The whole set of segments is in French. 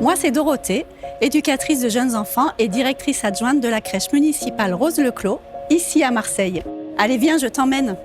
Moi, c'est Dorothée, éducatrice de jeunes enfants et directrice adjointe de la crèche municipale Rose-le-Clos, ici à Marseille. Allez, viens, je t'emmène.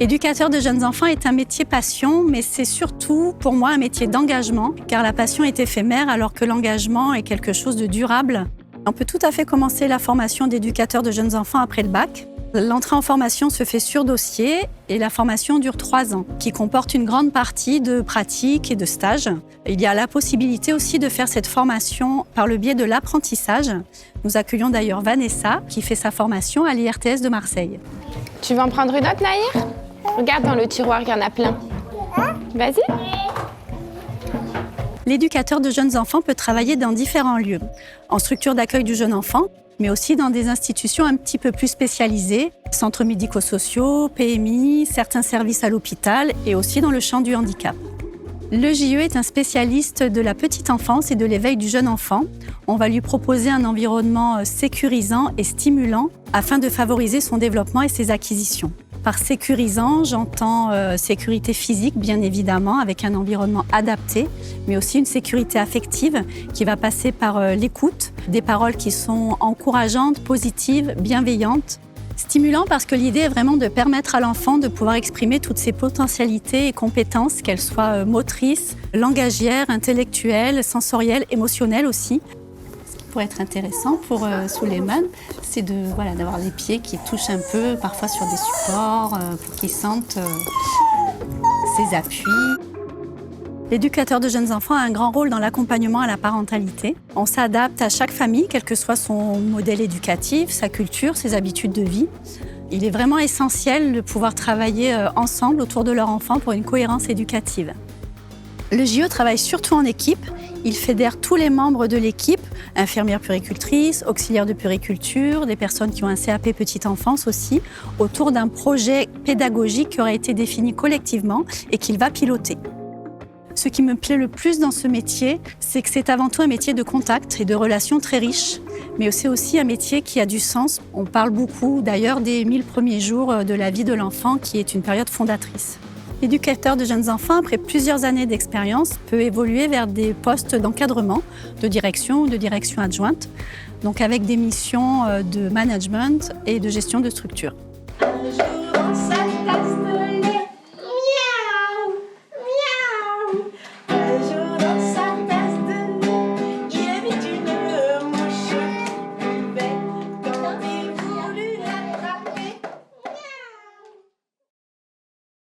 Éducateur de jeunes enfants est un métier passion, mais c'est surtout pour moi un métier d'engagement, car la passion est éphémère alors que l'engagement est quelque chose de durable. On peut tout à fait commencer la formation d'éducateur de jeunes enfants après le bac. L'entrée en formation se fait sur dossier et la formation dure 3 ans, qui comporte une grande partie de pratiques et de stages. Il y a la possibilité aussi de faire cette formation par le biais de l'apprentissage. Nous accueillons d'ailleurs Vanessa, qui fait sa formation à l'IRTS de Marseille. Tu veux en prendre une autre, Nahir? Regarde dans le tiroir, il y en a plein. Vas-y. L'éducateur de jeunes enfants peut travailler dans différents lieux, en structure d'accueil du jeune enfant, mais aussi dans des institutions un petit peu plus spécialisées, centres médico-sociaux, PMI, certains services à l'hôpital et aussi dans le champ du handicap. Le JE est un spécialiste de la petite enfance et de l'éveil du jeune enfant. On va lui proposer un environnement sécurisant et stimulant afin de favoriser son développement et ses acquisitions. Par sécurisant, j'entends sécurité physique, bien évidemment, avec un environnement adapté, mais aussi une sécurité affective qui va passer par l'écoute, des paroles qui sont encourageantes, positives, bienveillantes. Stimulant parce que l'idée est vraiment de permettre à l'enfant de pouvoir exprimer toutes ses potentialités et compétences, qu'elles soient motrices, langagières, intellectuelles, sensorielles, émotionnelles aussi. Ce qui pourrait être intéressant pour Souleymane, c'est d'avoir les pieds qui touchent un peu, parfois sur des supports, pour qu'il sente ses appuis. L'éducateur de jeunes enfants a un grand rôle dans l'accompagnement à la parentalité. On s'adapte à chaque famille, quel que soit son modèle éducatif, sa culture, ses habitudes de vie. Il est vraiment essentiel de pouvoir travailler ensemble autour de leur enfant pour une cohérence éducative. Le JE travaille surtout en équipe. Il fédère tous les membres de l'équipe, infirmières puéricultrices, auxiliaires de puériculture, des personnes qui ont un CAP petite enfance aussi, autour d'un projet pédagogique qui aura été défini collectivement et qu'il va piloter. Ce qui me plaît le plus dans ce métier, c'est que c'est avant tout un métier de contact et de relations très riches, mais c'est aussi un métier qui a du sens. On parle beaucoup d'ailleurs des 1000 premiers jours de la vie de l'enfant, qui est une période fondatrice. L'éducateur de jeunes enfants, après plusieurs années d'expérience, peut évoluer vers des postes d'encadrement, de direction ou de direction adjointe, donc avec des missions de management et de gestion de structure.